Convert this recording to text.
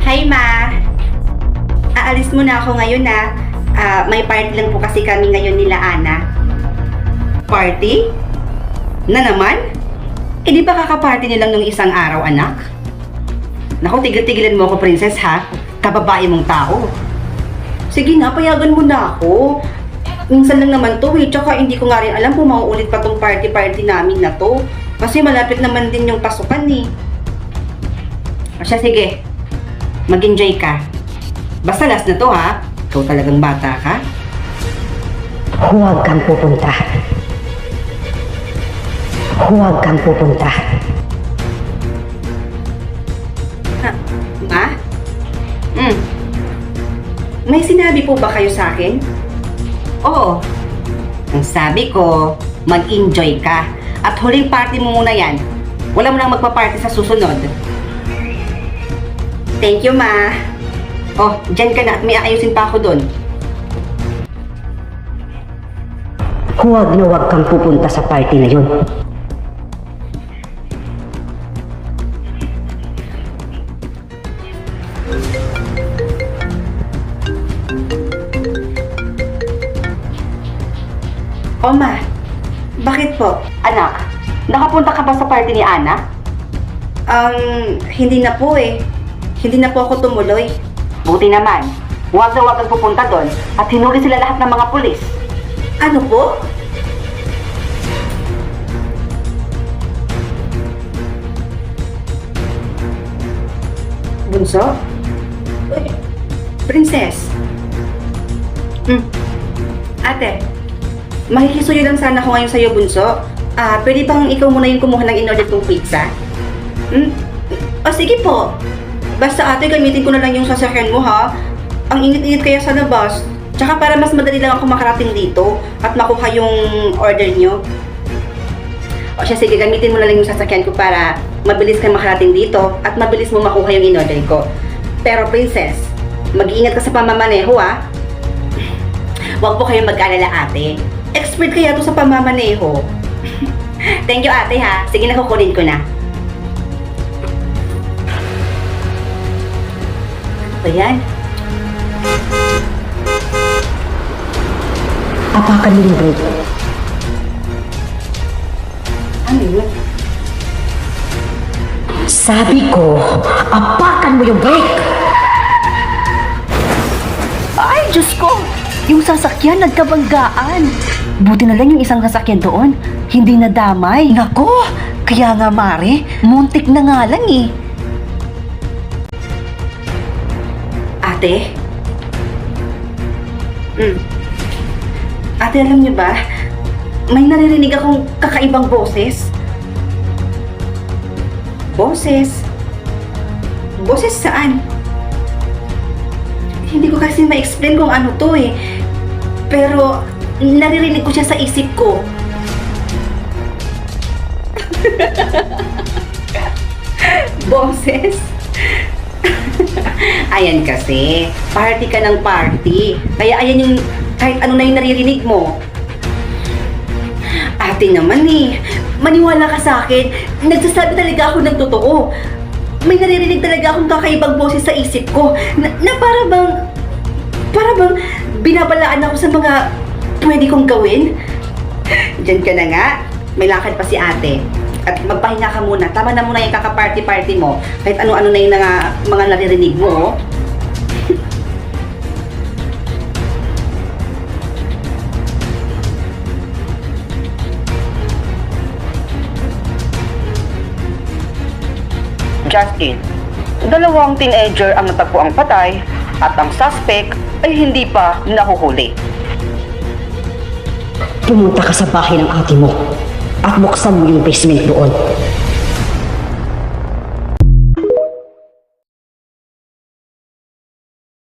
Hi, Ma. Aalis muna ako ngayon na. May party lang po kasi kami ngayon nila Ana. Party? Na naman? Eh di ba kakaparty nilang nung isang araw, anak? Naku, tigil-tigilan mo ako, princess, ha? Kababae mong tao. Sige na, payagan mo na ako. Minsan lang naman to, eh. Tsaka hindi ko nga rin alam kung mauulit pa tong party-party namin na to. Kasi malapit naman din yung pasukan, eh. O siya, sige. Mag-enjoy ka. Basta last na to, ha? Ikaw talagang bata ka. Huwag kang pupunta. Huwag kang pupunta. Ma? May sinabi po ba kayo sa akin? Oo. Ang sabi ko, mag-enjoy ka. At huling party mo muna yan. Wala mo nang magpa-party sa susunod. Thank you, Ma. Oh, dyan ka na at may aayusin pa ako doon. Huwag na huwag kang pupunta sa party na yun. Oh, Ma. Bakit po? Anak, nakapunta ka ba sa party ni Ana? Hindi na po eh. Hindi na po ako tumuloy. Buti naman. Huwag na huwag kang pupunta doon at hinuli sila lahat ng mga pulis. Ano po? Bunso? Uy, Princess? Ate, makikisuyo lang sana ako ngayon sa'yo, Bunso. Pwede bang ikaw muna yung kumuha ng in-order kong pizza? O sige po. Basta ate, gamitin ko na lang yung sasakyan mo, ha? Ang init-init kaya sa labas. Tsaka para mas madali lang ako makarating dito at makuha yung order nyo. O siya, sige, gamitin mo na lang yung sasakyan ko para mabilis ka makarating dito at mabilis mo makuha yung in-order ko. Pero princess, mag-iingat ka sa pamamaneho, ha? Huwag po kayong mag-alala, ate. Expert kaya to sa pamamaneho. Thank you, ate, ha? Sige na, kukunin ko na. Ano ba yan? Apakan mo yung brake. Ano yun? Sabi ko, apakan mo yung brake! Ay, Diyos ko! Yung sasakyan nagkabanggaan. Buti na lang yung isang sasakyan doon. Hindi nadamay. Nako! Kaya nga, Mare, muntik na nga lang eh. Ate? Ate, alam niyo ba? May naririnig akong kakaibang boses. Boses? Boses saan? Hindi ko kasi ma-explain kung ano to eh. Pero naririnig ko siya sa isip ko. Boses? Ayan kasi, party ka ng party. Kaya ayan yung kahit ano na yung naririnig mo. Ate naman eh, maniwala ka sa akin, nagsasabi talaga ako ng totoo. May naririnig talaga akong kakaibang boses sa isip ko na para bang binabalaan ako sa mga pwede kong gawin. Diyan ka na nga, may lakad pa si ate. At magpahinga ka muna, tama na muna yung kaka-party-party mo. Kahit ano-ano na yung mga naririnig mo, oh. Justin, dalawang teenager ang natagpuang patay at ang suspect ay hindi pa nahuhuli. Pumunta ka sa bahay ng ate mo at buksan mo yung basement doon.